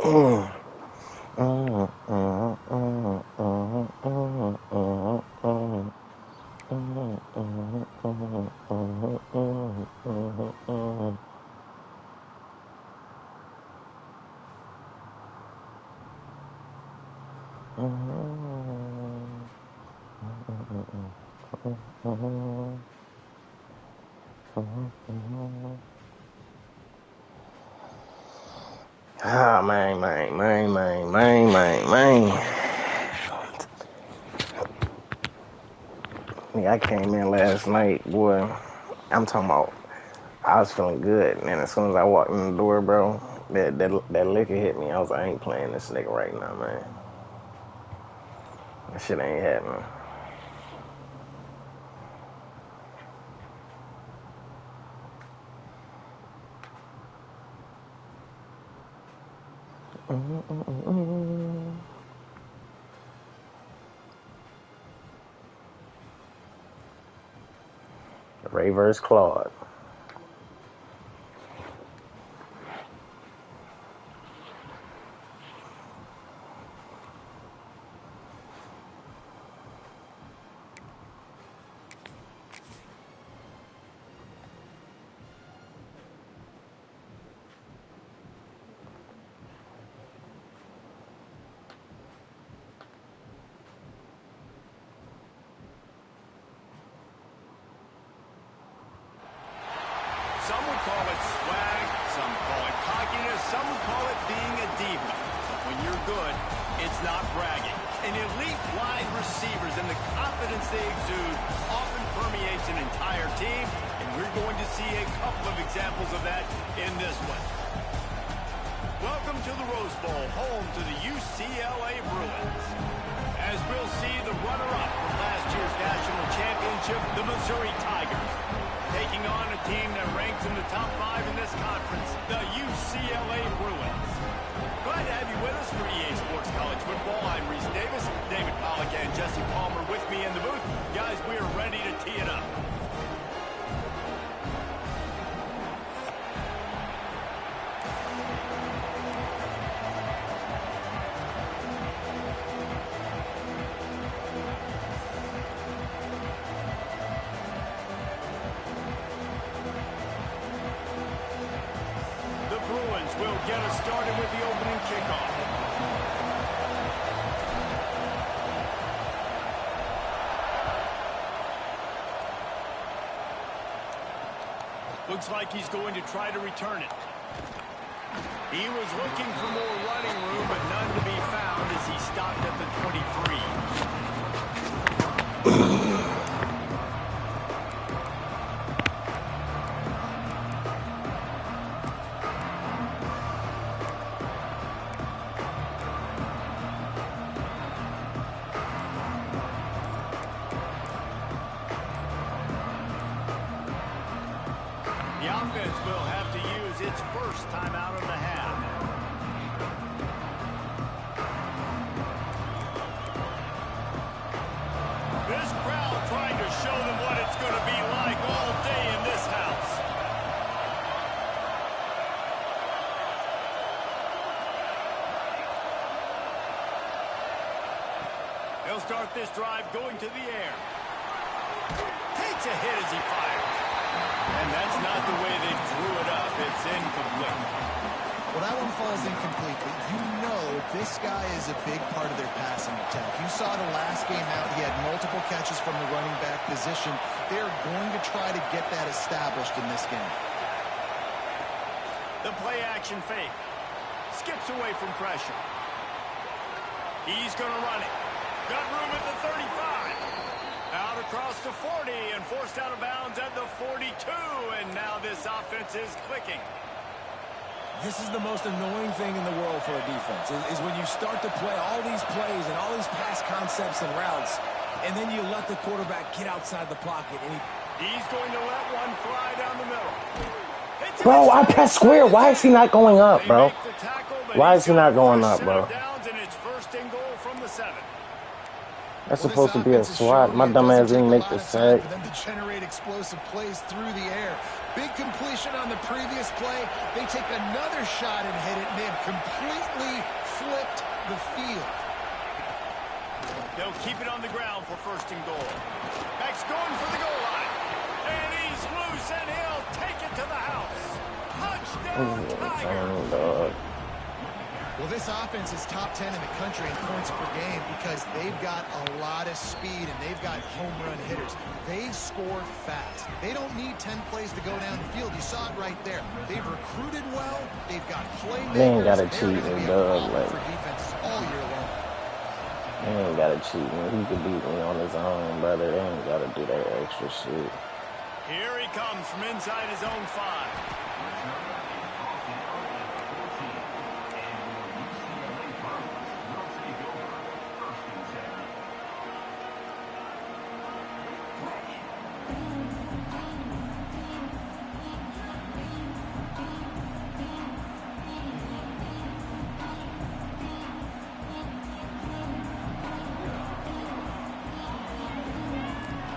Ah, man. Yeah, I came in last night, boy. I'm talking about, I was feeling good, and then as soon as I walked in the door, bro, that liquor hit me. I was like, I ain't playing this nigga right now, man. That shit ain't happening. Ray versus Claude. Some would call it swag, some call it cockiness, some would call it being a diva. But when you're good, it's not bragging. An elite wide receivers and the confidence they exude often permeates an entire team, and we're going to see a couple of examples of that in this one. Welcome to the Rose Bowl, home to the UCLA Bruins. As we'll see the runner-up from last year's national championship, the Missouri Tigers, taking on a team that ranks in the top 5 in this conference, the UCLA Bruins. Glad to have you with us for EA Sports College Football. I'm Reese Davis, David Pollack and Jesse Palmer with me in the booth. Guys, we are ready to tee it up. Will get us started with the opening kickoff. Looks like he's going to try to return it. He was looking for more running room, but none to be found as he stopped at the 23. The offense will have to use its first timeout of the half. This crowd trying to show them what it's going to be like all day in this house. He'll start this drive going to the air. Takes a hit as he fires. And that's not the way they drew it up. It's incomplete. Well, that one falls incomplete, but you know this guy is a big part of their passing attack. You saw the last game out. He had multiple catches from the running back position. They're going to try to get that established in this game. The play action fake. Skips away from pressure. He's going to run it. Got room at the 35. Out across the 40 and forced out of bounds at the 42. And now this offense is clicking. This is the most annoying thing in the world for a defense, is when you start to play all these plays and all these pass concepts and routes, and then you let the quarterback get outside the pocket. And he's going to let one fly down the middle. Bro, I pressed square. Why is he not going up, bro? Why is he not going up, bro? That's supposed to be a swat. My dumb ass didn't make the sack. For them to generate explosive plays through the air. Big completion on the previous play. They take another shot and hit it, and they have completely flipped the field. They'll keep it on the ground for first and goal. Max going for the goal line. And he's loose, and he'll take it to the house. Touchdown, Tiger. Well, this offense is top 10 in the country in points per game because they've got a lot of speed and they've got home run hitters. They score fast. They don't need 10 plays to go down the field. You saw it right there. They've recruited well. They've got playmakers. They ain't got to cheat and dub like for defenses all year long. They ain't got to cheat me. He could beat me on his own, brother. They ain't got to do that extra shit. Here he comes from inside his own 5.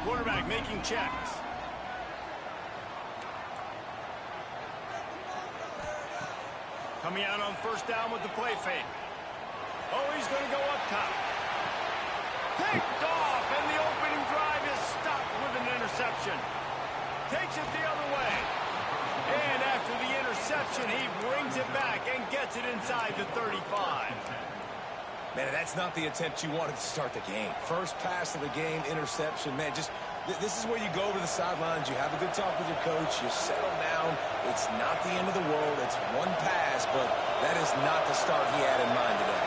Quarterback making checks. Coming out on first down with the play fake. Oh, he's going to go up top. Picked off, and the opening drive is stopped with an interception. Takes it the other way. And after the interception, he brings it back and gets it inside the 35. Man, that's not the attempt you wanted to start the game. First pass of the game, interception. Man, just this is where you go to the sidelines. You have a good talk with your coach. You settle down. It's not the end of the world. It's one pass, but that is not the start he had in mind today.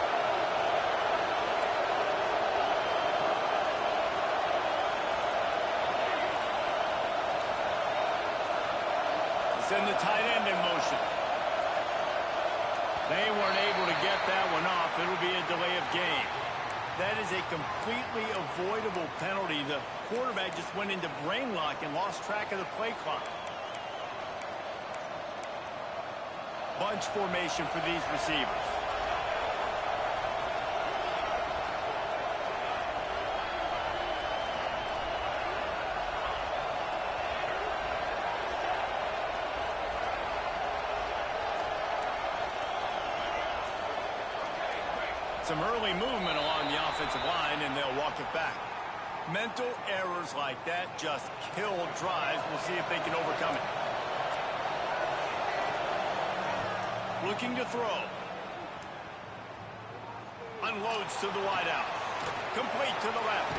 Send the tight end in motion. They weren't able to get that one off. It'll be a delay of game. That is a completely avoidable penalty. The quarterback just went into brain lock and lost track of the play clock. Bunch formation for these receivers. Some early movement along the offensive line, and they'll walk it back. Mental errors like that just kill drives. We'll see if they can overcome it. Looking to throw. Unloads to the wideout. Complete to the left.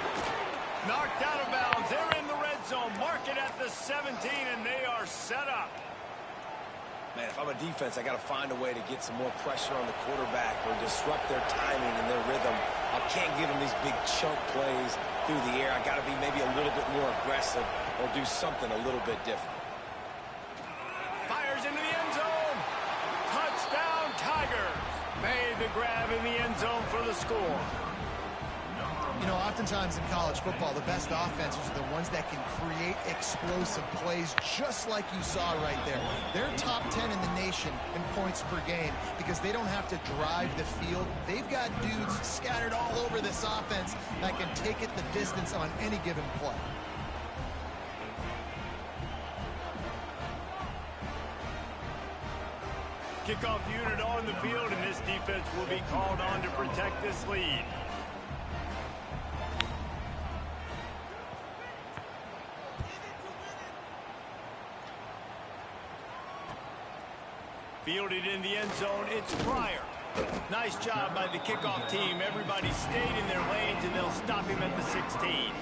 Knocked out of bounds. They're in the red zone. Mark it at the 17, and they are set up. Man, if I'm a defense, I got to find a way to get some more pressure on the quarterback or disrupt their timing and their rhythm. I can't give them these big chunk plays through the air. I got to be maybe a little bit more aggressive or do something a little bit different. Fires into the end zone. Touchdown, Tigers. Made the grab in the end zone for the score. You know, oftentimes in college football, the best offenses are the ones that can create explosive plays just like you saw right there. They're top 10 in the nation in points per game because they don't have to drive the field. They've got dudes scattered all over this offense that can take it the distance on any given play. Kickoff unit on the field, and this defense will be called on to protect this lead. Fielded in the end zone, it's Pryor. Nice job by the kickoff team. Everybody stayed in their lanes, and they'll stop him at the 16.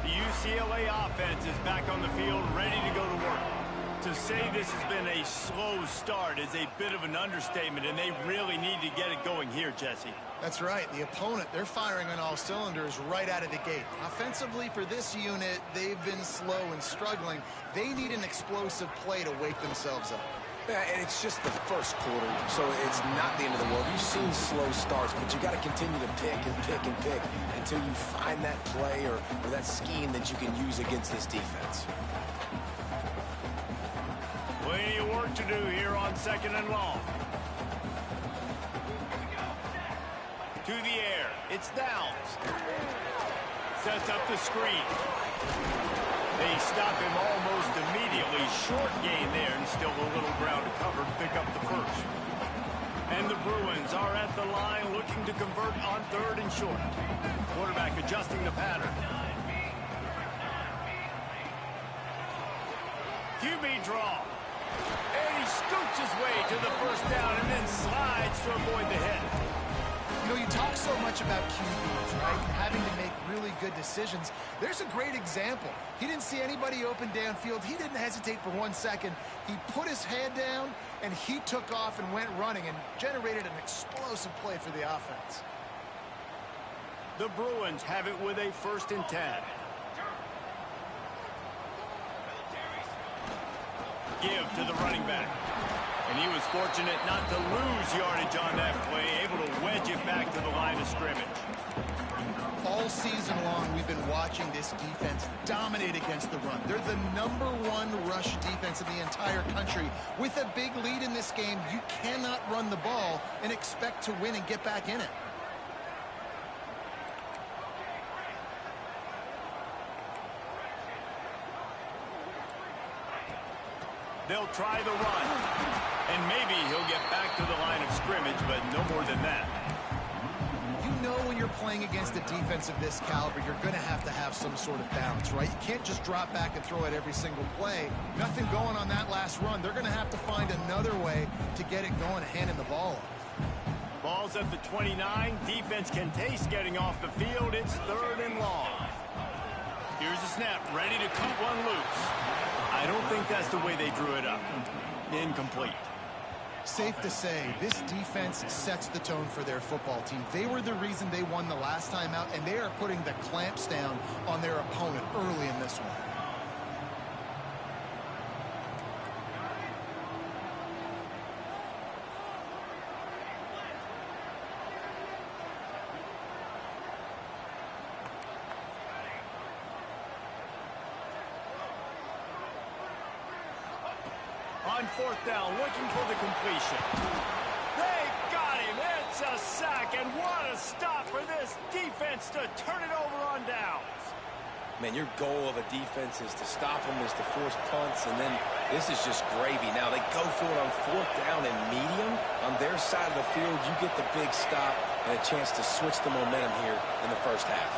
The UCLA offense is back on the field, ready to go to work. To say this has been a slow start is a bit of an understatement, and they really need to get it going here, Jesse. That's right. The opponent, they're firing on all cylinders right out of the gate. Offensively, for this unit, they've been slow and struggling. They need an explosive play to wake themselves up. Yeah, and it's just the first quarter, so it's not the end of the world. You've seen slow starts, but you got to continue to pick and pick and pick until you find that play or that scheme that you can use against this defense. Plenty of work to do here on 2nd and long. To the air. It's Downs. Sets up the screen. They stop him almost immediately. Short gain there and still a little ground to cover to pick up the first. And the Bruins are at the line looking to convert on 3rd and short. Quarterback adjusting the pattern. QB draw. And he scoots his way to the first down and then slides to avoid the hit. You know, you talk so much about QBs, right? And having to make really good decisions. There's a great example. He didn't see anybody open downfield. He didn't hesitate for 1 second. He put his head down, and he took off and went running and generated an explosive play for the offense. The Bruins have it with a 1st and 10. Give to the running back. And he was fortunate not to lose yardage on that play, able to wedge it back to the line of scrimmage. All season long, we've been watching this defense dominate against the run. They're the #1 rush defense in the entire country. With a big lead in this game, you cannot run the ball and expect to win and get back in it. They'll try the run. And maybe he'll get back to the line of scrimmage, but no more than that. You know when you're playing against a defense of this caliber, you're going to have some sort of balance, right? You can't just drop back and throw it every single play. Nothing going on that last run. They're going to have to find another way to get it going and handing the ball off. Ball's at the 29. Defense can taste getting off the field. It's 3rd and long. Here's the snap, ready to cut one loose. I don't think that's the way they drew it up. Incomplete. Safe to say, this defense sets the tone for their football team. They were the reason they won the last time out, and they are putting the clamps down on their opponent early in this one. On 4th down, looking for the completion. They got him. It's a sack, and what a stop for this defense to turn it over on downs. Man, your goal of a defense is to stop them, is to force punts, and then this is just gravy. Now, they go for it on 4th down and medium. On their side of the field, you get the big stop and a chance to switch the momentum here in the first half.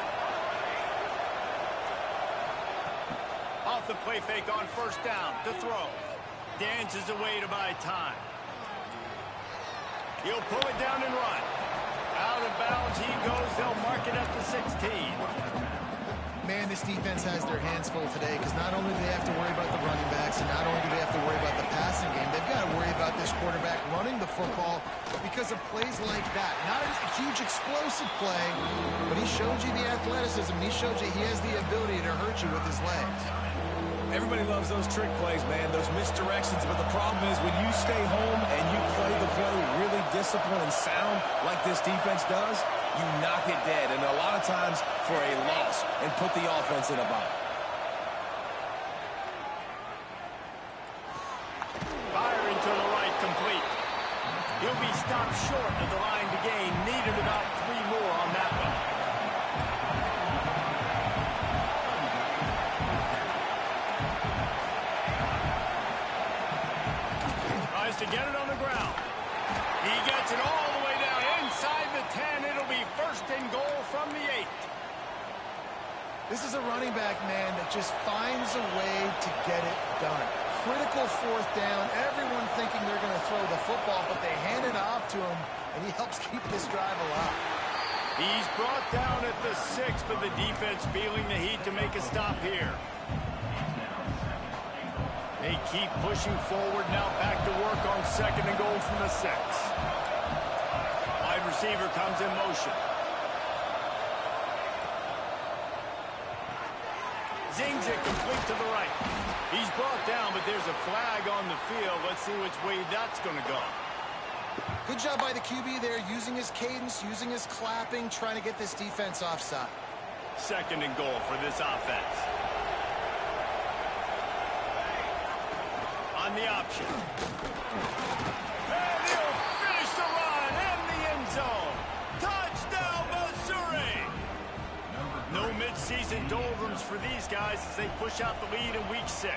Off the play fake on 1st down to throw. Dances away to buy time. He'll pull it down and run. Out of bounds he goes. They'll mark it at the 16. Man, this defense has their hands full today because not only do they have to worry about the running backs and not only do they have to worry about the passing game, they've got to worry about this quarterback running the football because of plays like that. Not a huge explosive play, but he showed you the athleticism. He showed you he has the ability to hurt you with his legs. Everybody loves those trick plays, man, those misdirections, but the problem is when you stay home and you play the play really disciplined and sound like this defense does, you knock it dead, and a lot of times for a loss, and put the offense in a bind. Firing to the right, complete. He'll be stopped short of the line to gain. Needed about 3 more on that one. To get it on the ground. He gets it all the way down inside the 10. It'll be 1st and goal from the 8. This is a running back, man, that just finds a way to get it done. Critical 4th down. Everyone thinking they're going to throw the football, but they hand it off to him, and he helps keep this drive alive. He's brought down at the 6, but the defense feeling the heat to make a stop here. They keep pushing forward now, back to work on 2nd and goal from the 6. Wide receiver comes in motion. Zings it complete to the right. He's brought down, but there's a flag on the field. Let's see which way that's going to go. Good job by the QB there, using his cadence, using his clapping, trying to get this defense offside. 2nd and goal for this offense. On the option. And he'll finish the run in the end zone. Touchdown, Missouri! No mid-season doldrums for these guys as they push out the lead in week 6.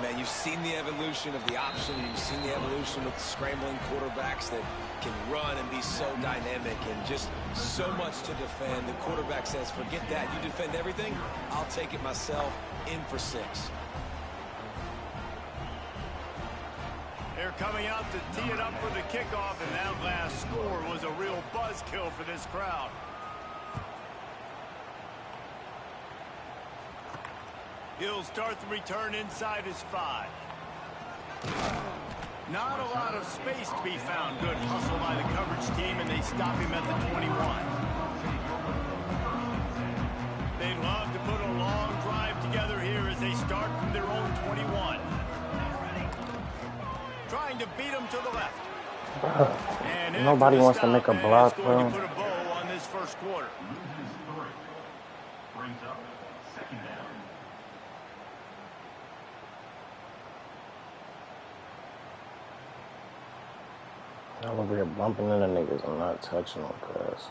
Man, you've seen the evolution of the option. You've seen the evolution of the scrambling quarterbacks that can run and be so dynamic and just so much to defend. The quarterback says, forget that. You defend everything, I'll take it myself. In for 6. They're coming out to tee it up for the kickoff, and that last score was a real buzzkill for this crowd. He'll start the return inside his 5. Not a lot of space to be found. Good hustle by the coverage team, and they stop him at the 21. They love to put a long drive together here as they start from their own 21. Trying to beat him to the left. And Nobody wants to make a block, bro. Going to put a bow on this first quarter. Brings up 2nd down. I'm over here bumping into niggas. I'm not touching them, cuz.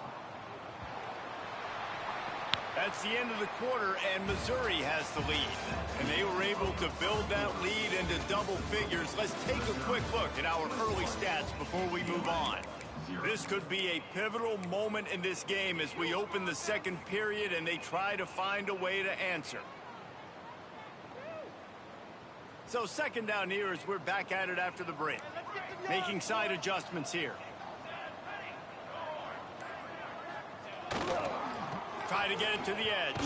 That's the end of the quarter, and Missouri has the lead. And they were able to build that lead into double figures. Let's take a quick look at our early stats before we move on. This could be a pivotal moment in this game as we open the 2nd period and they try to find a way to answer. So 2nd down here as we're back at it after the break. Making side adjustments here. Try to get it to the edge.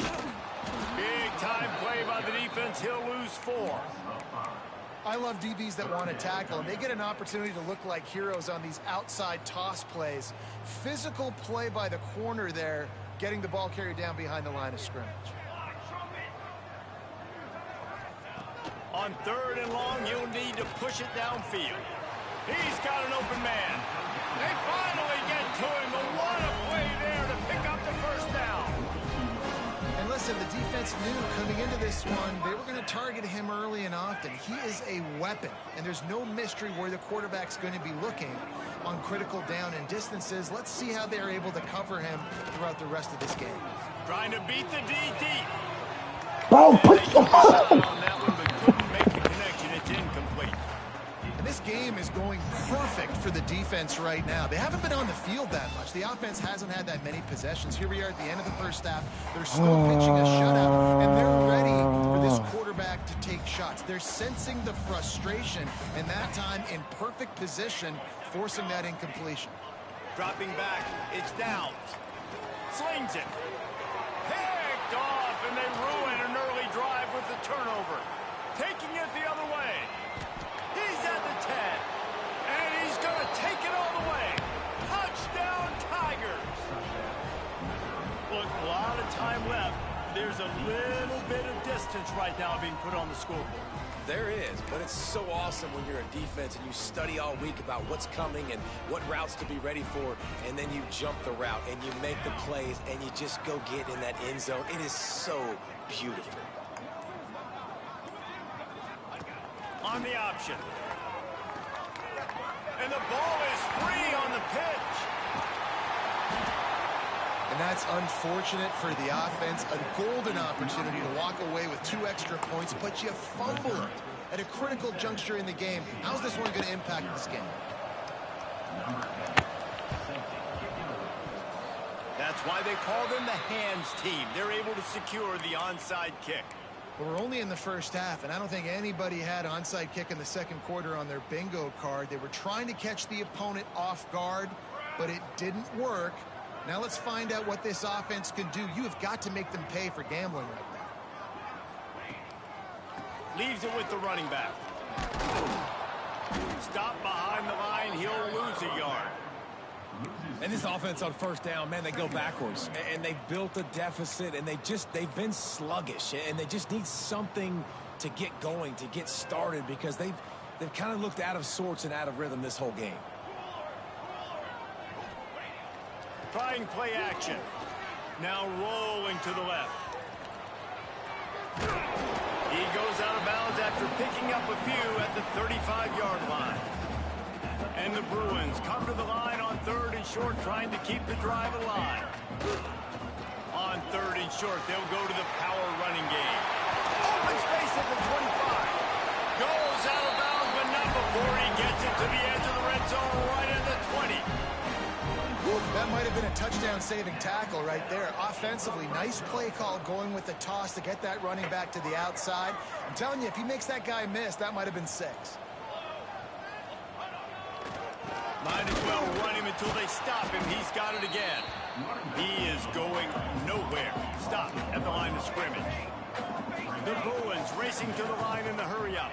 Big time play by the defense. He'll lose 4. I love DBs that want to tackle, and they get an opportunity to look like heroes on these outside toss plays. Physical play by the corner there, getting the ball carried down behind the line of scrimmage. On 3rd and long, you'll need to push it downfield. He's got an open man. They finally get to him, but what a play there to pick up the first down. And listen, the defense knew coming into this one, they were going to target him early and often. He is a weapon, and there's no mystery where the quarterback's going to be looking on critical down and distances. Let's see how they're able to cover him throughout the rest of this game. Trying to beat the DD. Bro, put on that one, but couldn't make the connection. It's incomplete. And this game is going perfect for the defense right now. They haven't been on the field that much. The offense hasn't had that many possessions. Here we are at the end of the first half. They're still pitching a shutout, and they're ready for this quarterback to take shots. They're sensing the frustration, and that time in perfect position, forcing that incompletion. Dropping back, it's Downs. Slings it. Picked off, and they ruin an early drive with the turnover. Taking it the other way. He's at the 10, and he's going to take it all the way. Touchdown, Tigers. Look, a lot of time left. There's a little bit of distance right now being put on the scoreboard. There is, but it's so awesome when you're a defense and you study all week about what's coming and what routes to be ready for, and then you jump the route and you make the plays and you just go get in that end zone. It is so beautiful. On the option. And the ball is free on the pitch. And that's unfortunate for the offense. A golden opportunity to walk away with 2 extra points, but you fumble it at a critical juncture in the game. How's this one going to impact this game? That's why they call them the hands team. They're able to secure the onside kick. Well, we're only in the first half, and I don't think anybody had onside kick in the second quarter on their bingo card. They were trying to catch the opponent off guard, but it didn't work. Now let's find out what this offense can do. You have got to make them pay for gambling right now. Leaves it with the running back. Stop behind the line. He'll lose a yard. And this offense on first down, man, they go backwards. And they've built a deficit, and they've been sluggish. And they just need something to get going, to get started, because they've kind of looked out of sorts and out of rhythm this whole game. Trying play action. Now rolling to the left. He goes out of bounds after picking up a few at the 35-yard line. And the Bruins come to the line on 3rd and short, trying to keep the drive alive. On 3rd and short, they'll go to the power running game. Open space at the 25. Goes out of bounds, but not before he gets it to the edge of the red zone right at the 20. That might have been a touchdown-saving tackle right there. Offensively, nice play call going with the toss to get that running back to the outside. I'm telling you, if he makes that guy miss, that might have been 6. Might as well run him until they stop him. He's got it again. He is going nowhere. Stop at the line of scrimmage. The Bruins racing to the line in the hurry-up.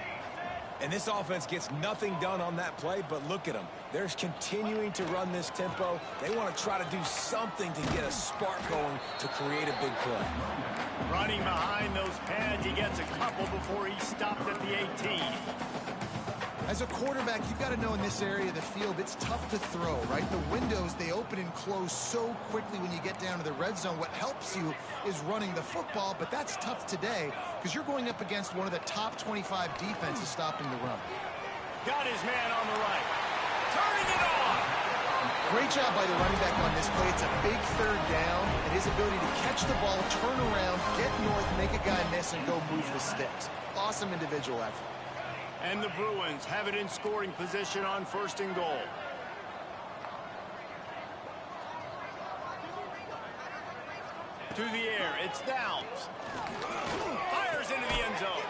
And this offense gets nothing done on that play, but look at them. They're continuing to run this tempo. They want to try to do something to get a spark going to create a big play. Running behind those pads, he gets a couple before he stopped at the 18. As a quarterback, you've got to know in this area of the field, it's tough to throw, right? The windows, they open and close so quickly when you get down to the red zone. What helps you is running the football, but that's tough today because you're going up against one of the top 25 defenses stopping the run. Got his man on the right. Turning it on. Great job by the running back on this play. It's a big 3rd down, and his ability to catch the ball, turn around, get north, make a guy miss, and go move the sticks. Awesome individual effort. And the Bruins have it in scoring position on 1st and goal. To the air, it's Downs. Fires into the end zone.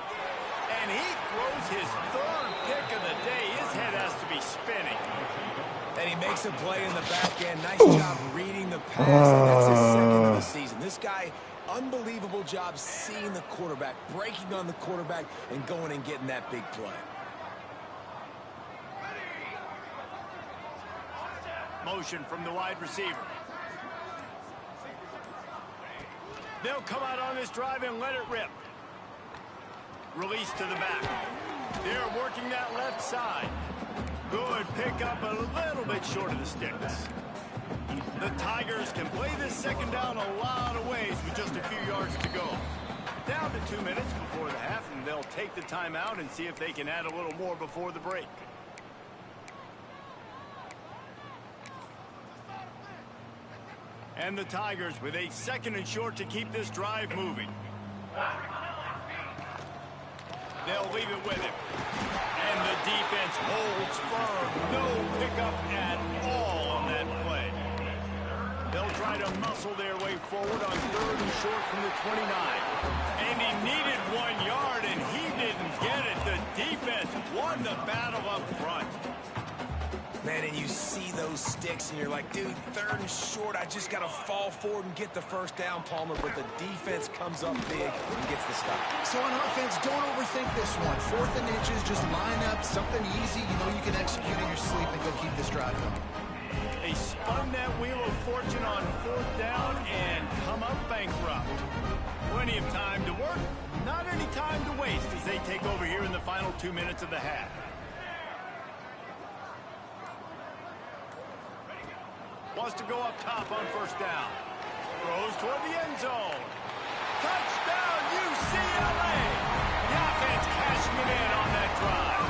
And he throws his 3rd pick of the day. His head has to be spinning. And he makes a play in the back end. Nice job reading the pass, and that's his 2nd of the season. This guy, unbelievable job seeing the quarterback, breaking on the quarterback, and going and getting that big play. Motion from the wide receiver. They'll come out on this drive and let it rip. Release to the back. They're working that left side. Good pickup, a little bit short of the sticks. The Tigers can play this 2nd down a lot of ways with just a few yards to go. Down to 2 minutes before the half, and they'll take the timeout and see if they can add a little more before the break. And the Tigers with a 2nd and short to keep this drive moving. They'll leave it with him. And the defense holds firm. No pickup at all on that play. They'll try to muscle their way forward on 3rd and short from the 29. And he needed 1 yard, and he didn't get it. The defense won the battle up front. Man, and you see those sticks, and you're like, dude, 3rd and short, I just got to fall forward and get the 1st down, Palmer, but the defense comes up big and gets the stop. So on offense, don't overthink this one. 4th and inches, just line up, something easy, you know you can execute in your sleep and go keep this drive going. They spun that wheel of fortune on 4th down and come up bankrupt. Plenty of time to work, not any time to waste as they take over here in the final 2 minutes of the half. Wants to go up top on 1st down. Throws toward the end zone. Touchdown, UCLA! The offense cashing it in on that drive.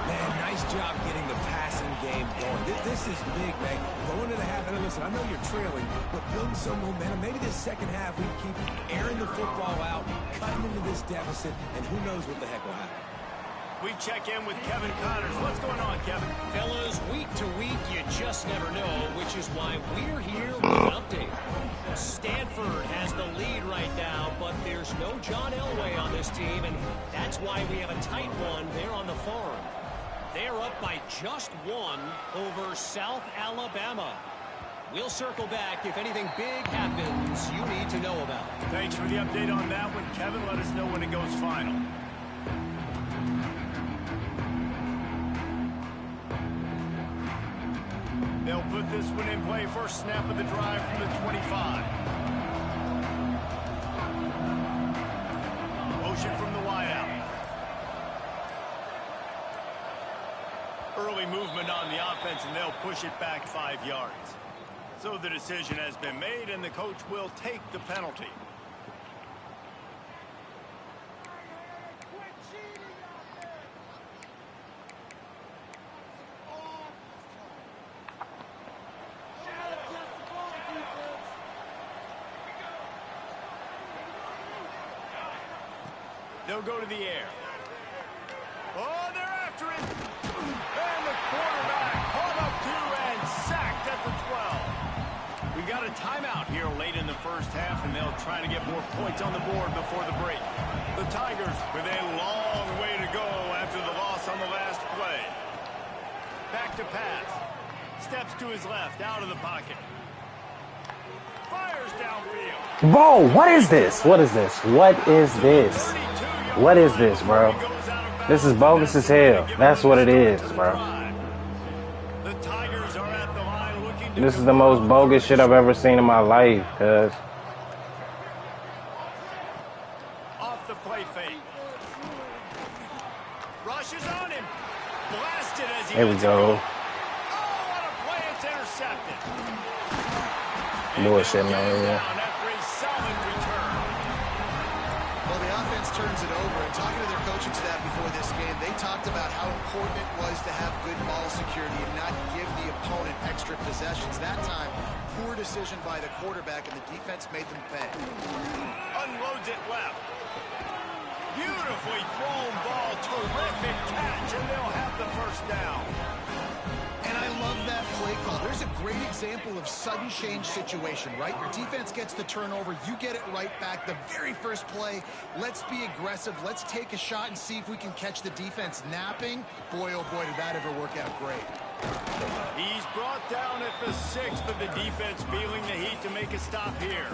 Man, nice job getting the passing game going. This is big, man. Going to the half, and listen, I know you're trailing, but building some momentum. Maybe this 2nd half we keep airing the football out, cutting into this deficit, and who knows what the heck will happen. We check in with Kevin Connors. What's going on, Kevin? Fellas, week to week, you just never know, which is why we're here with an update. Stanford has the lead right now, but there's no John Elway on this team, and that's why we have a tight one there on the farm. They're up by just 1 over South Alabama. We'll circle back if anything big happens you need to know about. Thanks for the update on that one, Kevin. Let us know when it goes final. They'll put this one in play. First snap of the drive from the 25. Motion from the wideout. Early movement on the offense, and they'll push it back 5 yards. So the decision has been made, and the coach will take the penalty. They'll go to the air. Oh, they're after it. And the quarterback caught up to and sacked at the 12. We got a timeout here late in the first half, and they'll try to get more points on the board before the break. The Tigers with a long way to go after the loss on the last play. Back to pass. Steps to his left, out of the pocket. Fires downfield. Whoa, what is this? What is this? What is this? What is this, bro? This is bogus as hell. That's what it is, bro. This is the most bogus shit I've ever seen in my life, cuz. Off the play fake. Rushes on him. Blasted as he There we go. Oh, what a play. It's intercepted. Bullshit, man. Well, the offense turns it over, and talking to their coaching staff before this game, they talked about how important it was to have good ball security and not give the opponent extra possessions. That time, poor decision by the quarterback, and the defense made them pay. Unloads it left. Beautifully thrown ball. Terrific catch, and they'll have the first down. And I love that play call. There's a great example of sudden change situation, right? Your defense gets the turnover. You get it right back. The very first play, let's be aggressive. Let's take a shot and see if we can catch the defense napping. Boy, oh boy, did that ever work out great. He's brought down at the 6th, but the defense feeling the heat to make a stop here.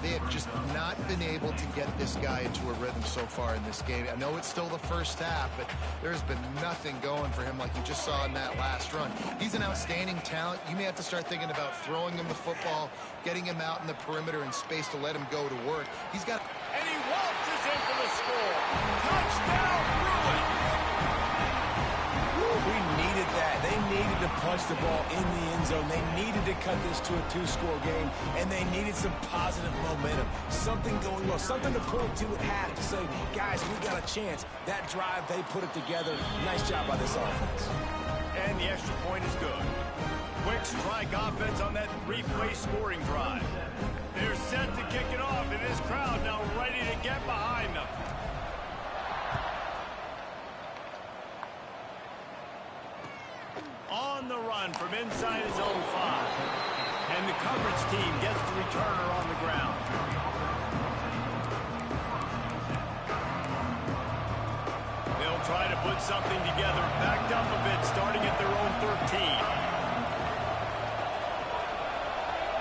They have just not been able to get this guy into a rhythm so far in this game. I know it's still the first half, but there's been nothing going for him like you just saw in that last run. He's an outstanding talent. You may have to start thinking about throwing him the football, getting him out in the perimeter and space to let him go to work. He's got... And he waltzes in for the score. Touchdown, Bruin. We needed that. They needed to punch the ball in the end zone. They needed to cut this to a 2-score game, and they needed some positive momentum. Something going well, something to point to at half to say, guys, we got a chance. That drive, they put it together. Nice job by this offense. And the extra point is good. Quick strike offense on that 3-play scoring drive. They're set to kick it off, and this crowd now ready to get behind them. On the run from inside his own 5. And the coverage team gets the returner on the ground. They'll try to put something together, backed up a bit, starting at their own 13.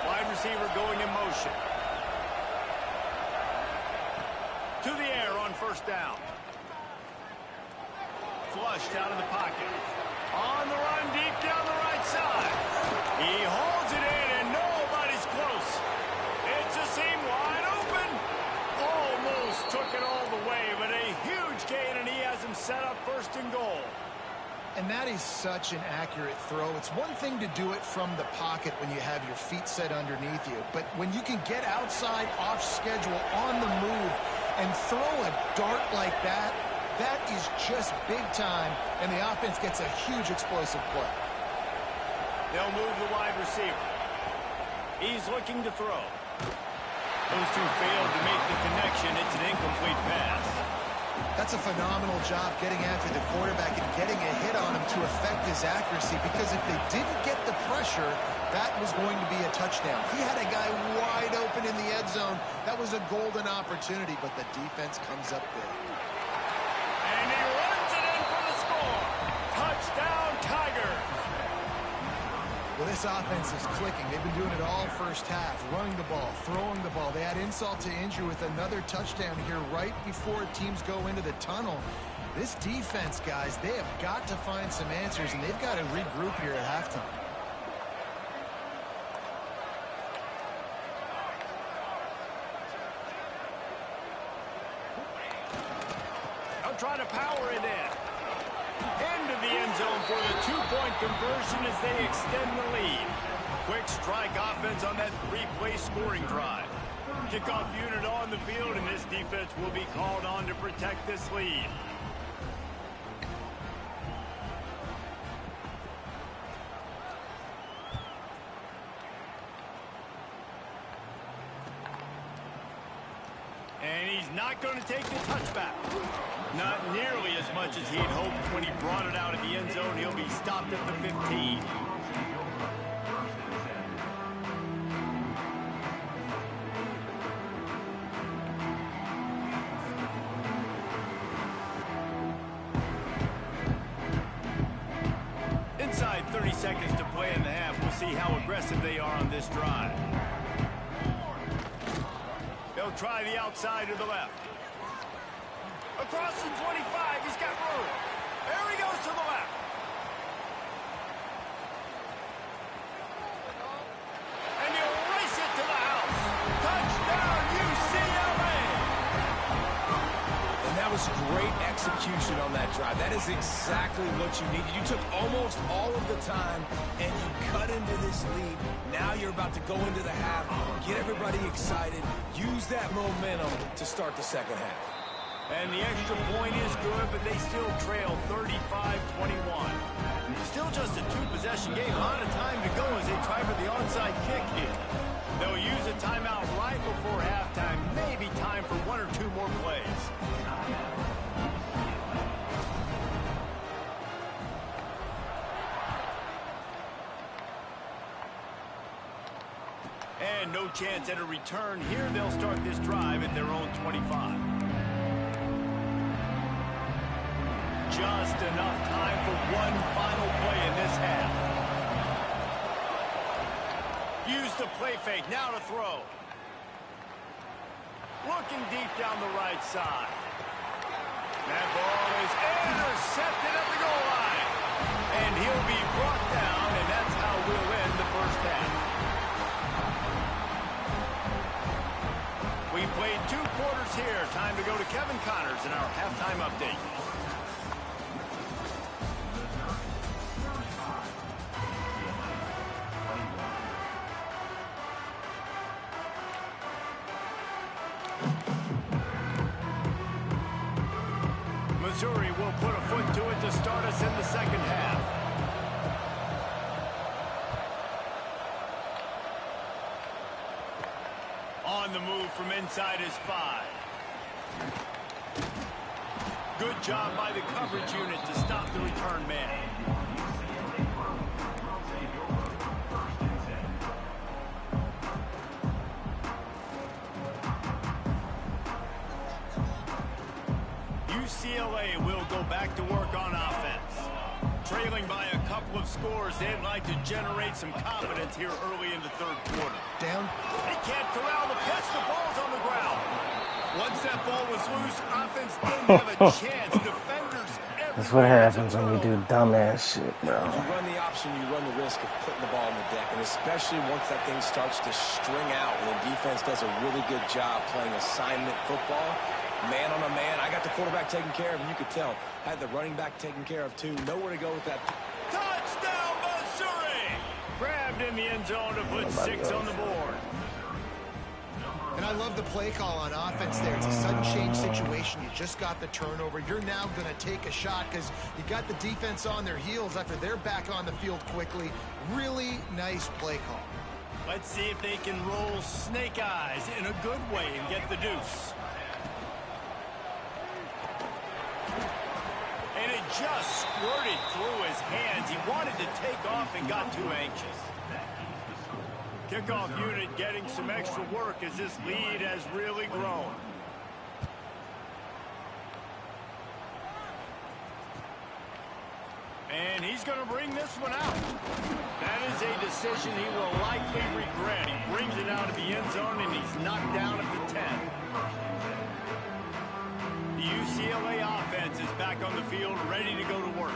Wide receiver going in motion. To the air on first down. Flushed out of the pocket. On the run, deep down the right side. He holds it in, and nobody's close. It's a seam wide open. Almost took it all the way, but a huge gain, and he has him set up first and goal. And that is such an accurate throw. It's one thing to do it from the pocket when you have your feet set underneath you, but when you can get outside, off schedule, on the move, and throw a dart like that, that is just big time, and the offense gets a huge explosive play. They'll move the wide receiver. He's looking to throw. Those two failed to make the connection. It's an incomplete pass. That's a phenomenal job getting after the quarterback and getting a hit on him to affect his accuracy, because if they didn't get the pressure, that was going to be a touchdown. He had a guy wide open in the end zone. That was a golden opportunity, but the defense comes up big. And he runs it in for the score. Touchdown, Tigers. Well, this offense is clicking. They've been doing it all first half, running the ball, throwing the ball. They add insult to injury with another touchdown here right before teams go into the tunnel. This defense, guys, they have got to find some answers, and they've got to regroup here at halftime. They'll try to power it in. Into the end zone for the two-point conversion as they extend the lead. Quick strike offense on that three-play scoring drive. Kickoff unit on the field, and this defense will be called on to protect this lead. And he's not going to take the touchback. Not nearly as much as he had hoped when he brought it out of the end zone. He'll be stopped at the 15. Inside 30 seconds to play in the half. We'll see how aggressive they are on this drive. They'll try the outside to the left. Across the 25, he's got room. There he goes to the left. And he'll race it to the house. Touchdown, UCLA! And that was great execution on that drive. That is exactly what you needed. You took almost all of the time, and you cut into this lead. Now you're about to go into the half, get everybody excited, use that momentum to start the second half. And the extra point is good, but they still trail 35-21. Still just a two-possession game. A lot of time to go as they try for the onside kick here. They'll use a timeout right before halftime. Maybe time for one or two more plays. And no chance at a return here. They'll start this drive at their own 25. Just enough time for one final play in this half. Use the play fake, now to throw. Looking deep down the right side. That ball is intercepted at the goal line. And he'll be brought down, and that's how we'll end the first half. We played 2 quarters here. Time to go to Kevin Connors in our halftime update. Missouri will put a foot to it to start us in the second half. On the move from inside his 5. Good job by the coverage unit to stop the return man. UCLA will go back to work on offense. Trailing by a couple of scores, they'd like to generate some confidence here early in the third quarter. Down. They can't corral the pitch. The ball's on the ground. Once that ball was loose, offense didn't have a chance. Defenders everywhere. That's what happens when you do dumbass shit, bro. When you run the option, you run the risk of putting the ball on the deck, and especially once that thing starts to string out, and the defense does a really good job playing assignment football. Man on a man. I got the quarterback taken care of, and you could tell. Had the running back taken care of, too. Nowhere to go with that. Touchdown, Missouri! Grabbed in the end zone to put 6 on the board. And I love the play call on offense there. It's a sudden change situation. You just got the turnover. You're now going to take a shot because you got the defense on their heels after they're back on the field quickly. Really nice play call. Let's see if they can roll snake eyes in a good way and get the deuce. And it just squirted through his hands. He wanted to take off and got too anxious. Kickoff unit getting some extra work as this lead has really grown. And he's going to bring this one out. That is a decision he will likely regret. He brings it out of the end zone, and he's knocked down at the 10. The UCLA offense is back on the field, ready to go to work.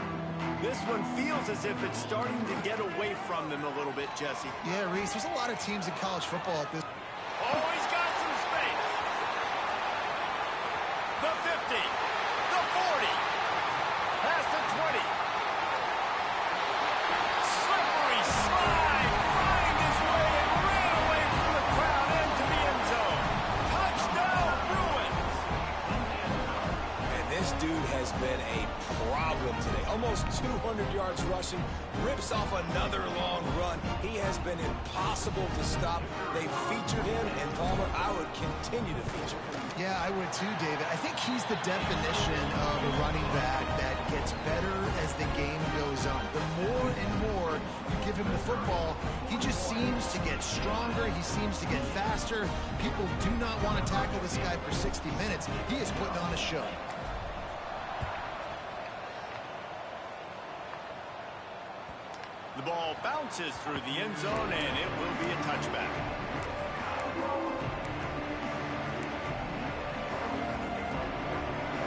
This one feels as if it's starting to get away from them a little bit, Jesse. Yeah, Reese, there's a lot of teams in college football at this. Oh, he's got some space. The 50, the 40, past the 20. Slippery slide, find his way and ran away from the crowd into the end zone. Touchdown, Bruins. And this dude has been a problem today. Almost 200 yards rushing, rips off another long run. He has been impossible to stop. They featured him, and Palmer, I would continue to feature him. Yeah, I would too, David. I think he's the definition of a running back that gets better as the game goes on. The more and more you give him the football, he just seems to get stronger. He seems to get faster. People do not want to tackle this guy for 60 minutes. He is putting on a show. The ball bounces through the end zone, and it will be a touchback.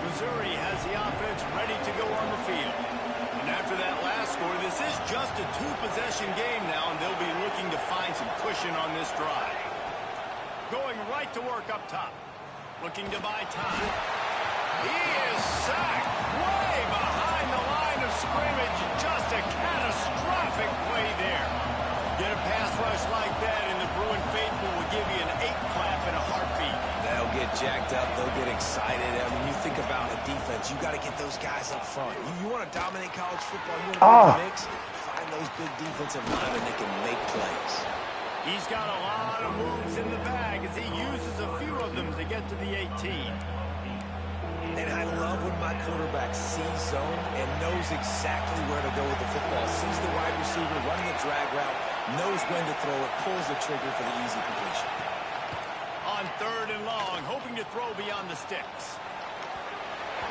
Missouri has the offense ready to go on the field. And after that last score, this is just a two-possession game now, and they'll be looking to find some cushion on this drive. Going right to work up top. Looking to buy time. He is sacked way behind the line of scrimmage. Just a catastrophic play there. Get a pass rush like that, and the Bruin faithful will give you an 8-clap in a heartbeat. They'll get jacked up. They'll get excited. I mean, you think about a defense, you got to get those guys up front. You want to dominate college football, you want to mix, find those big defensive linemen that can make plays. He's got a lot of moves in the bag as he uses a few of them to get to the 18. And I love when my quarterback sees zone and knows exactly where to go with the football. Sees the wide receiver running a drag route, knows when to throw it, pulls the trigger for the easy completion. On 3rd and long, hoping to throw beyond the sticks.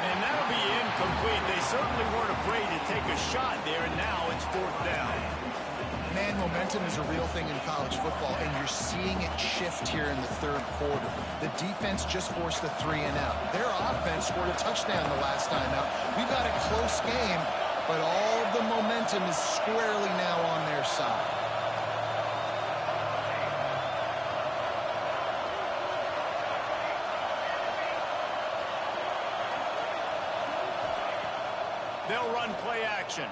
And that'll be incomplete. They certainly weren't afraid to take a shot there, and now it's 4th down. Man, momentum is a real thing in college football, and you're seeing it shift here in the 3rd quarter. The defense just forced a 3-and-out. Their offense scored a touchdown the last time out. We've got a close game, but all of the momentum is squarely now on their side. They'll run play action.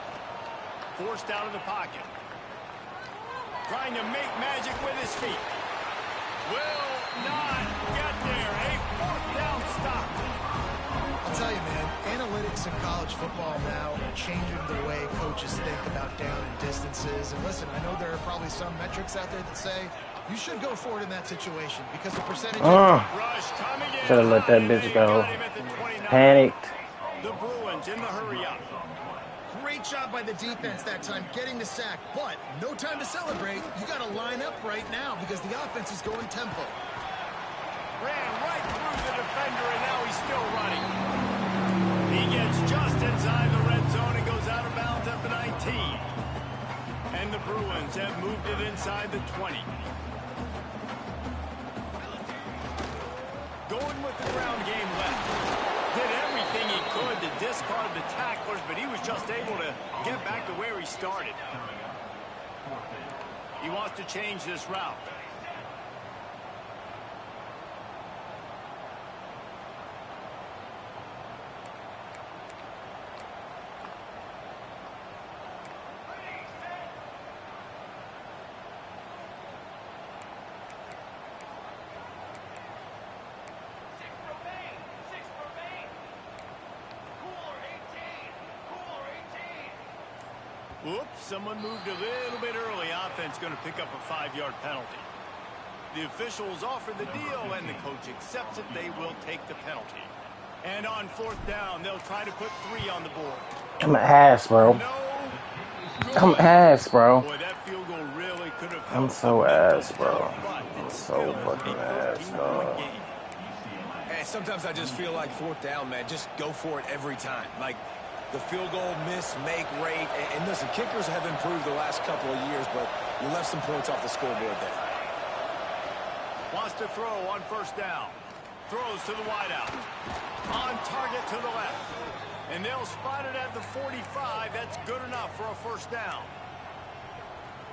Forced out of the pocket. Trying to make magic with his feet. Will not get there. A 4th down stop. I'll tell you, man, analytics in college football now are changing the way coaches think about down and distances. And listen, I know there are probably some metrics out there that say you should go for it in that situation because the percentage of rush coming in. Should have let that bitch go. Panicked. The Bruins in the hurry up. Great job by the defense that time, getting the sack, but no time to celebrate. You got to line up right now because the offense is going tempo. Ran right through the defender, and now he's still running. He gets just inside the red zone and goes out of bounds at the 19. And the Bruins have moved it inside the 20. Going with the ground game left. Did everything he could to discard the tacklers, but he was just able to get back to where he started. He wants to change this route. Oops, someone moved a little bit early. Offense going to pick up a 5-yard penalty. The officials offer the deal, and the coach accepts it. They will take the penalty. And on 4th down, they'll try to put 3 on the board. I'm ass, bro. I'm ass, bro. Boy, that field goal really could have I'm so ass, bro. I'm so fucking ass, dog. Hey, sometimes I just feel like 4th down, man. Just go for it every time. Like, the field goal miss-make rate. And listen, kickers have improved the last couple of years, but you left some points off the scoreboard there. Wants to throw on first down. Throws to the wideout. On target to the left. And they'll spot it at the 45. That's good enough for a first down.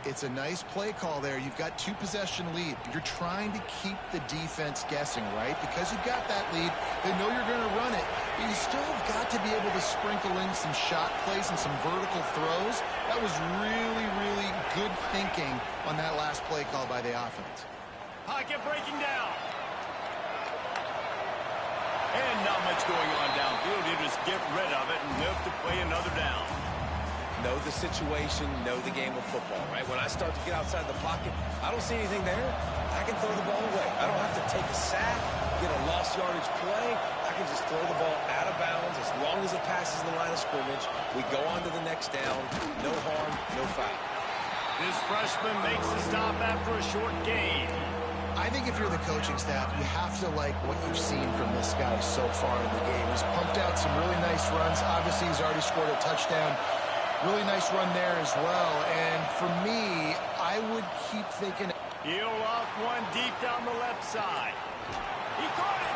It's a nice play call there. You've got 2-possession lead. You're trying to keep the defense guessing, right? Because you've got that lead, they know you're going to run it. But you still have got to be able to sprinkle in some shot plays and some vertical throws. That was really, really good thinking on that last play call by the offense. Pocket breaking down. And not much going on downfield. You just get rid of it and live to play another down. Know the situation, know the game of football, right? When I start to get outside the pocket, I don't see anything there. I can throw the ball away. I don't have to take a sack, get a lost yardage play. I can just throw the ball out of bounds as long as it passes the line of scrimmage. We go on to the next down. No harm, no foul. This freshman makes the stop after a short gain. I think if you're the coaching staff, you have to like what you've seen from this guy so far in the game. He's pumped out some really nice runs. Obviously, he's already scored a touchdown. Really nice run there as well. And for me, I would keep thinking. He'll off one deep down the left side. He caught it.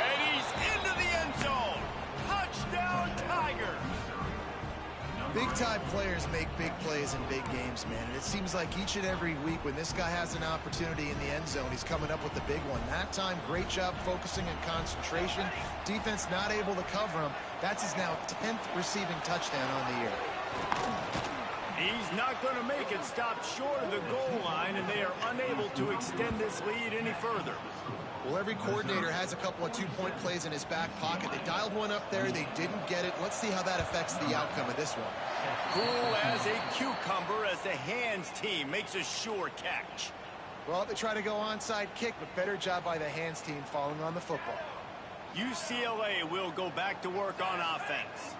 And he's into the end zone. Touchdown, Tigers. Big-time players make big plays in big games, man. And it seems like each and every week when this guy has an opportunity in the end zone, he's coming up with the big one. That time, great job focusing and concentration. Defense not able to cover him. That's his now 10th receiving touchdown on the year. He's not going to make it. Stop short of the goal line, and they are unable to extend this lead any further. Well, every coordinator has a couple of two-point plays in his back pocket. They dialed one up there. They didn't get it. Let's see how that affects the outcome of this one. Cool as a cucumber as the hands team makes a sure catch. Well, they try to go onside kick, but better job by the hands team falling on the football. UCLA will go back to work on offense.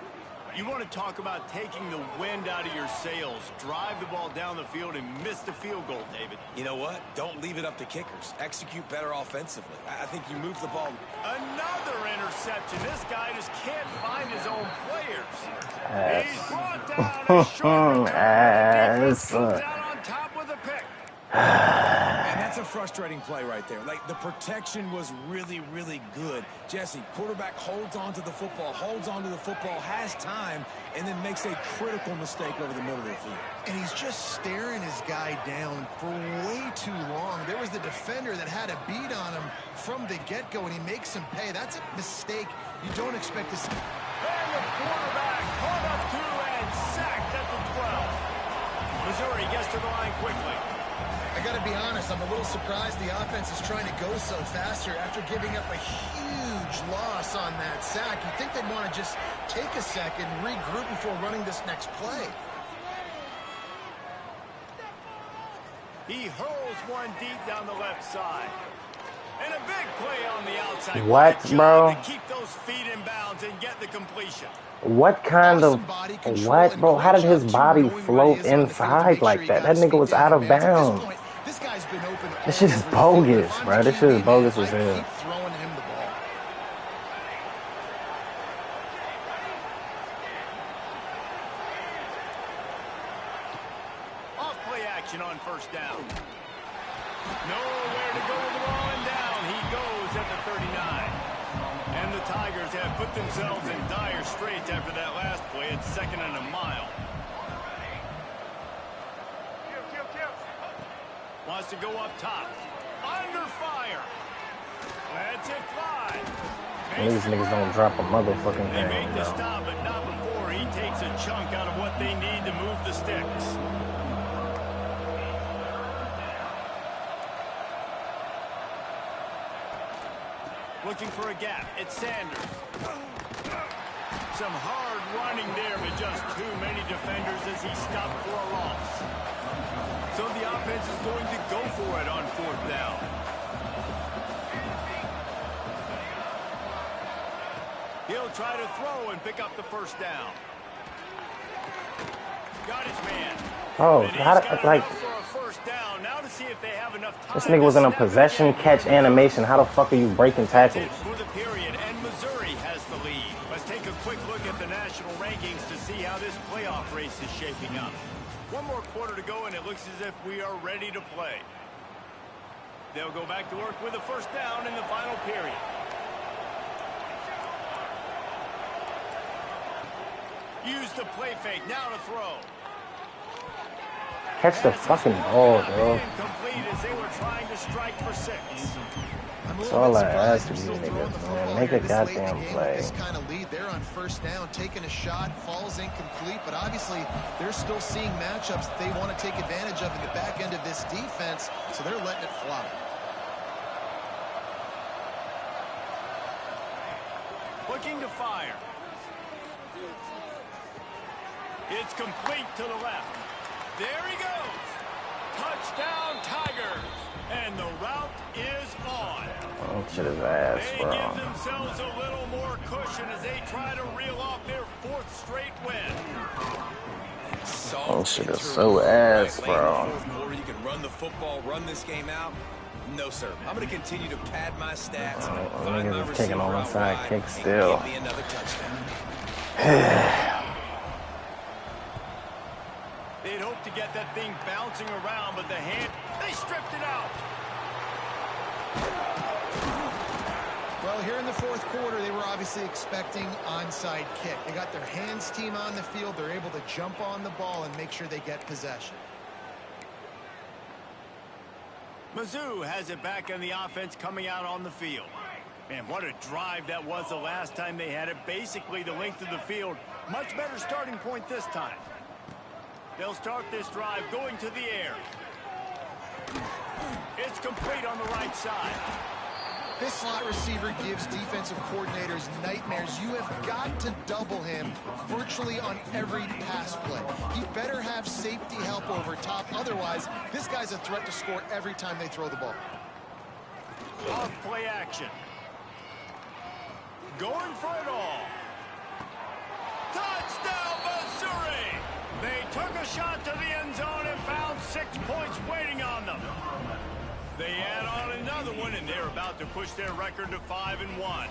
You want to talk about taking the wind out of your sails. Drive the ball down the field and miss the field goal, David. You know what? Don't leave it up to kickers. Execute better offensively. I think you move the ball. Another interception. This guy just can't find his own players. He's brought down a short Ass. comes out on top with a pick. And that's a frustrating play right there. Like, the protection was really, really good. Jesse, quarterback holds on to the football, has time, and then makes a critical mistake over the middle of the field. And he's just staring his guy down for way too long. There was the defender that had a beat on him from the get-go, and he makes him pay. That's a mistake you don't expect to see. And the quarterback caught up to and sacked at the 12. Missouri gets to the line quickly. I got to be honest, I'm a little surprised the offense is trying to go so fast here after giving up a huge loss on that sack. You'd think they'd want to just take a second, regroup before running this next play. He hurls one deep down the left side. And a big play on the outside. What, bro? To keep those feet in bounds and get the completion. What kind of, what, bro? How did his body float inside like that? That nigga was out of bounds. This shit is bogus, bro. This shit is bogus as hell. Off play action on first down. Nowhere to go with the ball and down. He goes at the 39. And the Tigers have put themselves in dire straits after that last play. It's 2nd and a mile. Wants to go up top. Under fire. That's it fly. These niggas don't drop a motherfucking They thing, make the bro. stop, but not before he takes a chunk out of what they need to move the sticks. Looking for a gap. It's Sanders. Some hard running there, but just too many defenders as he stopped for a loss. So the offense is going to go for it on 4th down. He'll try to throw and pick up the first down. Got his man. Oh, how did, like, this nigga was in a possession catch animation. How the fuck are you breaking tackles? For the period, and Missouri has the lead. Let's take a quick look at the national rankings playoff race is shaping up. One more quarter to go, and it looks as if we are ready to play. They'll go back to work with a first down in the final period. Use the play fake. Now to throw. Catch the fucking ball, bro. Incomplete as they were trying to strike for 6. That's all I ask of you niggas, man. Make a goddamn play. This kind of lead, they're on first down, taking a shot, falls incomplete, but obviously they're still seeing matchups that they want to take advantage of in the back end of this defense, so they're letting it fly. Looking to fire. It's complete to the left. There he goes. Touchdown, Tigers. And the route is on. Oh, shit his ass, They bro. give themselves a little more cushion as they try to reel off their 4th straight win. Oh, shit is so ass, bro. You can run the football, run this game out. No, sir. I'm going to continue to pad my stats. Niggas is taking on one side kick still. Give me another touchdown. They'd hope to get that thing bouncing around, but they stripped it out. Well, here in the 4th quarter, they were obviously expecting onside kick. They got their hands team on the field. They're able to jump on the ball and make sure they get possession. Mizzou has it back on the offense coming out on the field. Man, what a drive that was the last time they had it. Basically the length of the field. Much better starting point this time. They'll start this drive going to the air. It's complete on the right side. This slot receiver gives defensive coordinators nightmares. You have got to double him virtually on every pass play. He better have safety help over top. Otherwise, this guy's a threat to score every time they throw the ball. Off play action. Going for it all. Touchdown, Missouri! They took a shot to the end zone and found 6 points waiting on them. They add on another one, and they're about to push their record to 5-1.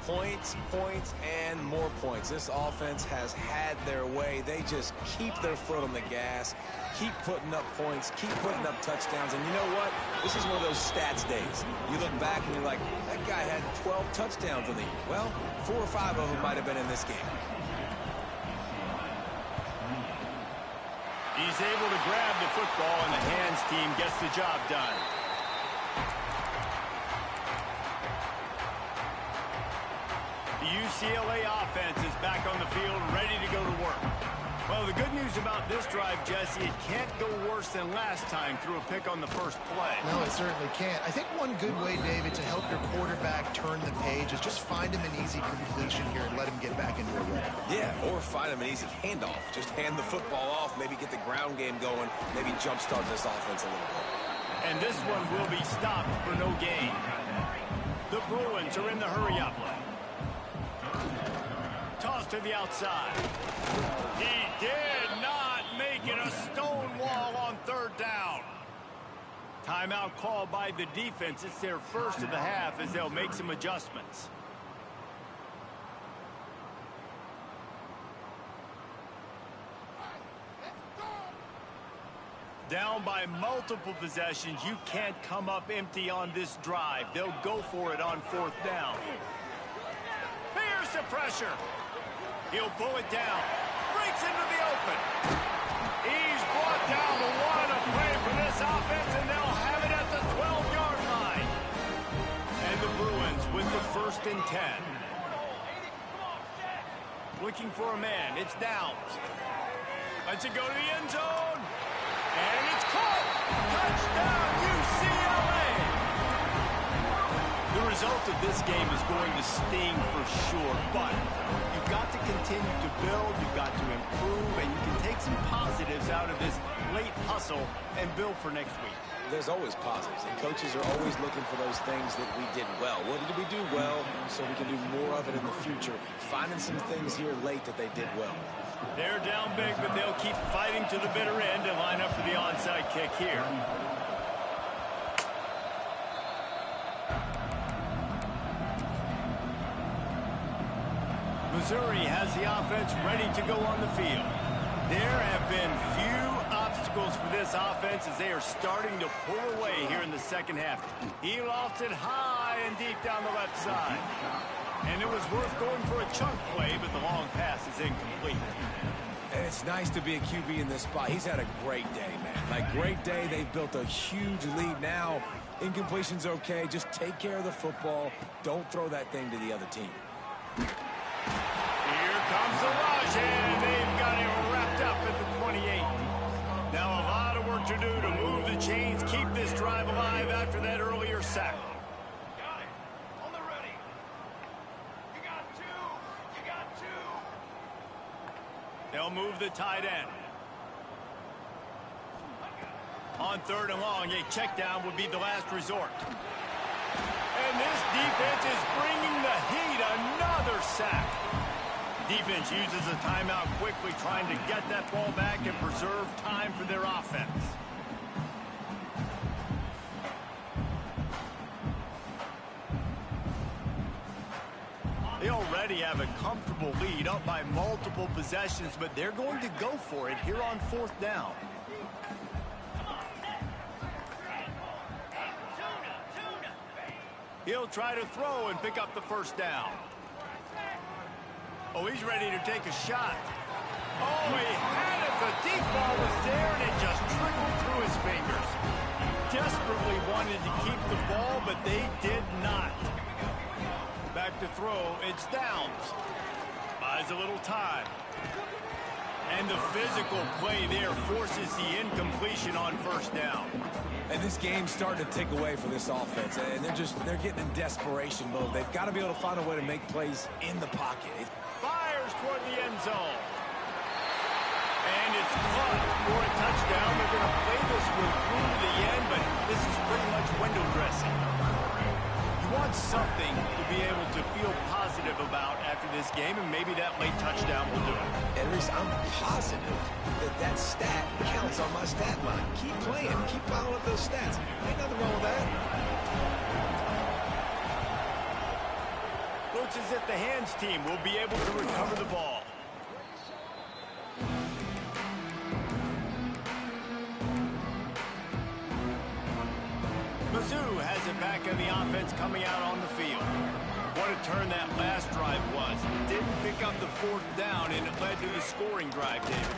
Points, points, and more points. This offense has had their way. They just keep their foot on the gas, keep putting up points, keep putting up touchdowns. And you know what? This is one of those stats days. You look back and you're like, that guy had 12 touchdowns in the year. Well, 4 or 5 of them might have been in this game. He's able to grab the football, and the hands team gets the job done. The UCLA offense is back on the field, ready to go to work. Well, the good news about this drive, Jesse, it can't go worse than last time through a pick on the first play. No, it certainly can't. I think one good way, David, to help your quarterback turn the page is just find him an easy completion here and let him get back into a rhythm. Yeah, or find him an easy handoff. Just hand the football off, maybe get the ground game going, maybe jumpstart this offense a little bit. And this one will be stopped for no gain. The Bruins are in the hurry-up. Toss to the outside. He did not make it a stone wall on 3rd down. Timeout called by the defense. It's their first of the half as they'll make some adjustments. Down by multiple possessions. You can't come up empty on this drive. They'll go for it on 4th down. Here's the pressure. He'll pull it down. Breaks into the open. He's brought down the one to play for this offense, and they'll have it at the 12-yard line. And the Bruins with the 1st and 10. Looking for a man. It's Downs. Lets it go to the end zone. And it's caught. Touchdown, UCLA. The result of this game is going to sting for sure, but you've got to continue to build, you've got to improve, and you can take some positives out of this late hustle and build for next week. There's always positives, and coaches are always looking for those things that we did well. What did we do well so we can do more of it in the future? Finding some things here late that they did well. They're down big, but they'll keep fighting to the bitter end and line up for the onside kick here. Missouri has the offense ready to go on the field. There have been few obstacles for this offense as they are starting to pull away here in the second half. He lost it high and deep down the left side. And it was worth going for a chunk play, but the long pass is incomplete. And it's nice to be a QB in this spot. He's had a great day, man. Like, great day. They've built a huge lead now. Incompletion's okay. Just take care of the football. Don't throw that thing to the other team. Here comes the rush, and they've got him wrapped up at the 28. Now a lot of work to do to move the chains, keep this drive alive after that earlier sack. Got it. On the ready. You got two. You got two. They'll move the tight end. On 3rd and long, a check down would be the last resort. And this defense is bringing the heat. Another sack. Defense uses a timeout quickly, trying to get that ball back and preserve time for their offense. They already have a comfortable lead, up by multiple possessions, but they're going to go for it here on 4th down. He'll try to throw and pick up the 1st down. Oh, he's ready to take a shot. Oh, he had it. The deep ball was there, and it just trickled through his fingers. Desperately wanted to keep the ball, but they did not. Back to throw. It's Downs. Buys a little time. And the physical play there forces the incompletion on 1st down. And this game's starting to tick away for this offense, and they're getting in desperation mode. They've got to be able to find a way to make plays in the pocket. Fires toward the end zone. And it's caught for a touchdown. They're going to play this one through to the end, but this is pretty much window dressing. You want something to be able to feel positive about after this game, and maybe that late touchdown will do it. And Reese, I'm positive that stat counts on my stat line. Keep playing. Keep piling up those stats. Ain't nothing wrong with that. Looks as if the hands team will be able to recover the ball. Mizzou has it back on the offense coming out on the field. What a turn that last drive was. Didn't pick up the 4th down, and it led to the scoring drive, David.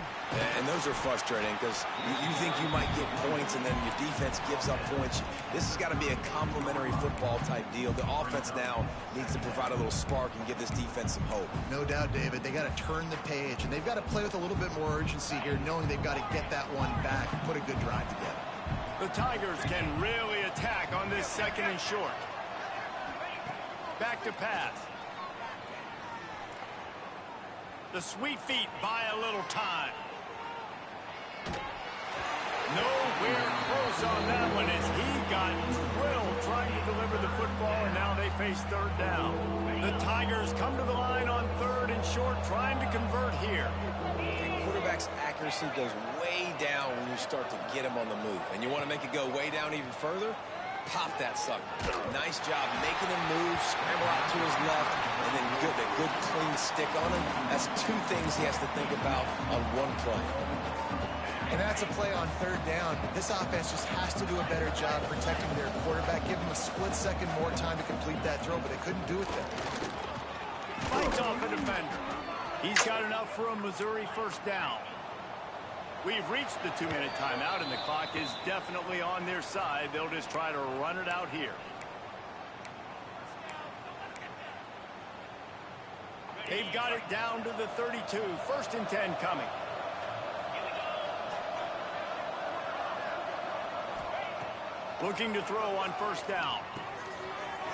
And those are frustrating because you think you might get points and then your defense gives up points. This has got to be a complementary football type deal. The offense now needs to provide a little spark and give this defense some hope. No doubt, David. They got to turn the page, and they've got to play with a little bit more urgency here, knowing they've got to get that one back and put a good drive together. The Tigers can really attack on this 2nd and short. Back to pass. The sweet feet buy a little time. Nowhere close on that one as he got drilled trying to deliver the football, and now they face 3rd down. The Tigers come to the line on 3rd and short, trying to convert here. The quarterback's accuracy goes way down when you start to get him on the move. And you want to make it go way down even further? Pop that sucker. Nice job making him move, scramble out to his left, and then a good clean stick on him. That's 2 things he has to think about on one play. And that's a play on 3rd down. This offense just has to do a better job protecting their quarterback. Give him a split second more time to complete that throw, but they couldn't do it then. Fights off a defender. He's got enough for a Missouri 1st down. We've reached the 2-minute timeout, and the clock is definitely on their side. They'll just try to run it out here. They've got it down to the 32. 1st and 10 coming. Looking to throw on 1st down.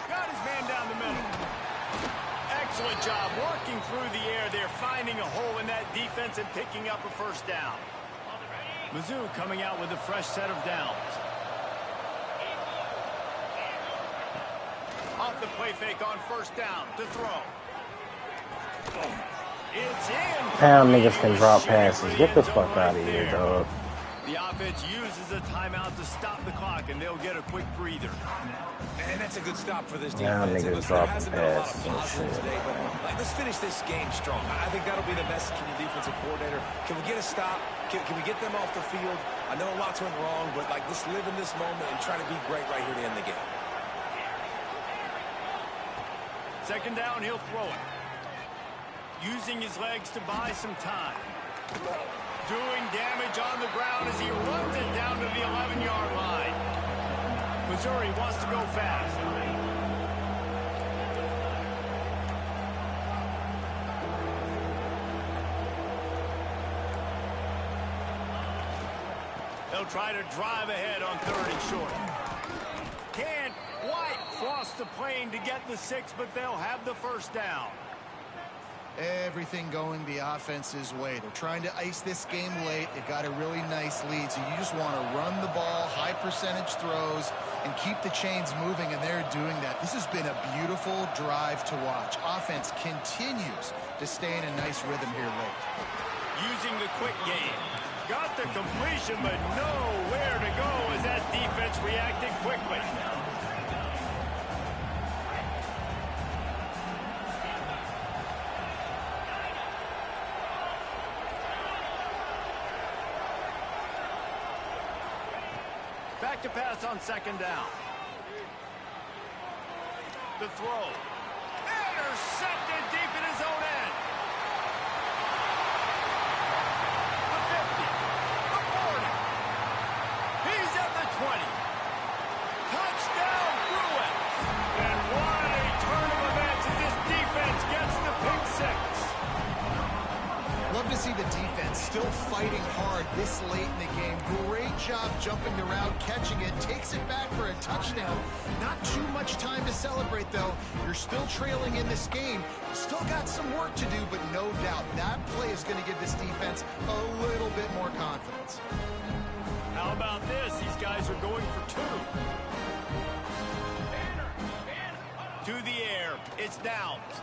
Got his man down the middle. Excellent job working through the air there, finding a hole in that defense and picking up a 1st down. Mizzou coming out with a fresh set of downs. Off the play fake on 1st down to throw. It's in. How niggas can drop passes. Get the fuck out of here, dog. The offense uses a timeout to stop the clock, and they'll get a quick breather. And that's a good stop for this Now defense. niggas Listen, there dropping hasn't been a lot of passes and positives shit, today, but man. like, let's finish this game strong. I think that'll be the message from the defensive coordinator. Can we get a stop? Can we get them off the field? I know lots went wrong, but like let's live in this moment and try to be great right here to end the game. Second down, he'll throw it. Using his legs to buy some time. Doing damage on the ground as he runs it down to the 11-yard line. Missouri wants to go fast. They'll try to drive ahead on 3rd and short. Can't quite cross the plane to get the 6, but they'll have the first down. Everything going the offense's way. They're trying to ice this game late. They've got a really nice lead, so you just want to run the ball, high percentage throws, and keep the chains moving, and they're doing that. This has been a beautiful drive to watch. Offense continues to stay in a nice rhythm here late. Using the quick game. Got the completion, but nowhere to go as that defense reacted quickly. Back to pass on 2nd down. The throw. Intercepted deep in his own end. The 50. The 40. He's at the 20. Touchdown Bruin. And what a turn of events as this defense gets the pick 6. Love to see the defense still fighting hard this late in the game. Great job jumping around, catching it, takes it back for a touchdown. Not too much time to celebrate, though. You're still trailing in this game. Still got some work to do, but no doubt that play is going to give this defense a little bit more confidence. How about this? These guys are going for 2. To the air. It's Downs.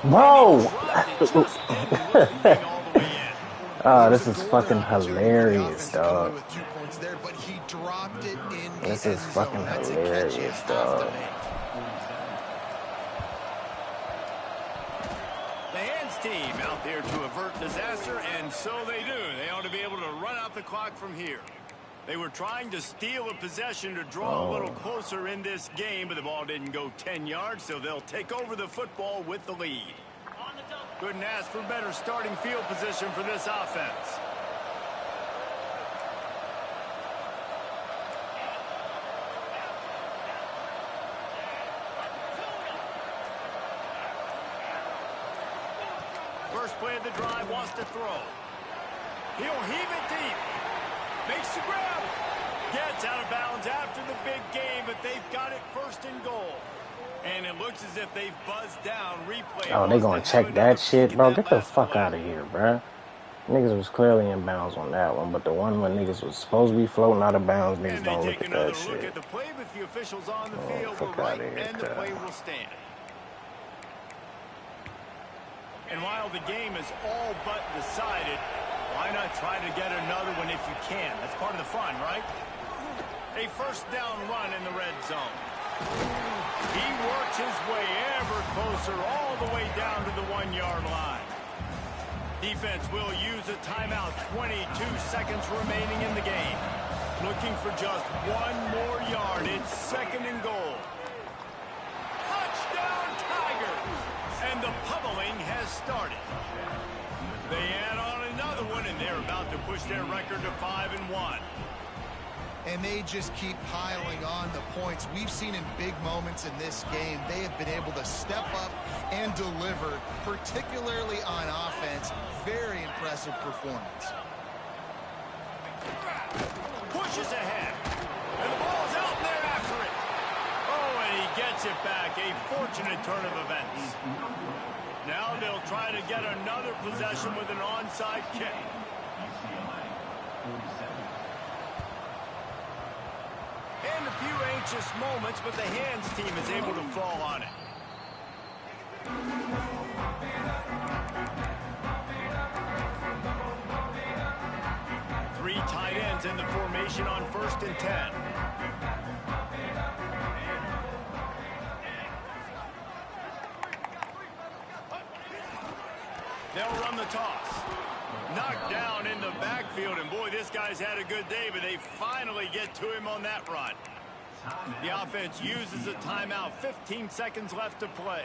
Bro! Oh, this is fucking hilarious, dog. This is fucking hilarious, dog. The hands team out there to avert disaster, and so they do. They ought to be able to run out the clock from here. They were trying to steal a possession to draw a little closer in this game, but the ball didn't go 10 yards, so they'll take over the football with the lead. Couldn't ask for better starting field position for this offense. First play of the drive, wants to throw. He'll heave it deep. Makes the grab. Gets out of bounds after the big game, but they've got it 1st and goal. And it looks as if they've buzzed down replay. Oh, they gonna check that shit, bro? Get the fuck out of here, bro. Niggas was clearly in bounds on that one, but the one when niggas was supposed to be floating out of bounds, niggas don't look at that shit. Look at the play with the officials on the field were right, and the play will stand. And while the game is all but decided, why not try to get another one if you can? That's part of the fun, right? A 1st down run in the red zone. He works his way ever closer all the way down to the 1-yard line. Defense will use a timeout. 22 seconds remaining in the game. Looking for just 1 more yard. It's 2nd and goal. Touchdown Tigers! And the pummeling has started. They add on another one, and they're about to push their record to 5-1. And they just keep piling on the points. We've seen in big moments in this game, they have been able to step up and deliver, particularly on offense. Very impressive performance. Pushes ahead. And the ball's out there after it. Oh, and he gets it back. A fortunate turn of events. Now they'll try to get another possession with an onside kick. And a few anxious moments, but the hands team is able to fall on it. defense in the formation on 1st and 10. They'll run the toss. Knocked down in the backfield, and boy, this guy's had a good day, but they finally get to him on that run. The offense uses a timeout. 15 seconds left to play.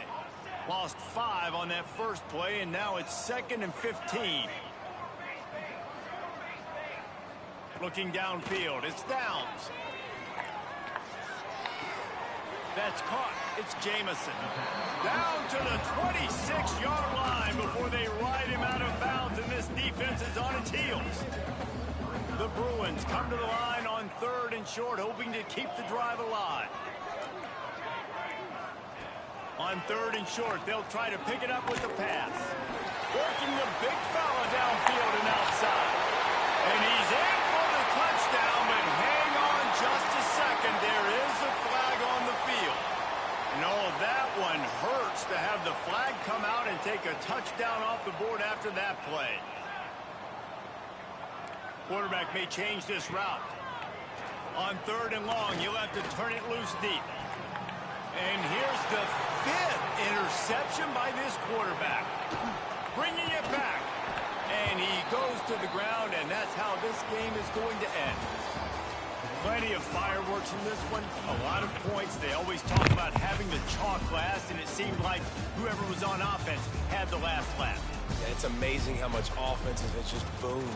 Lost 5 on that first play, and now it's 2nd and 15. Looking downfield, it's Downs. That's caught. It's Jamison. Down to the 26-yard line before they ride him out of bounds, and this defense is on its heels. The Bruins come to the line on 3rd and short, hoping to keep the drive alive. On 3rd and short, they'll try to pick it up with the pass. Working the big fella downfield and outside. And he's in for the touchdown, but hang on just a second. There is a flag on the field. No, that one hurts to have the flag come out and take a touchdown off the board after that play. Quarterback may change this route. On 3rd and long, you'll have to turn it loose deep. And here's the 5th interception by this quarterback. Bringing it back. And he goes to the ground, and that's how this game is going to end. Plenty of fireworks in this one. A lot of points. They always talk about having the chalk last, and it seemed like whoever was on offense had the last laugh. Yeah, it's amazing how much offense has just boomed.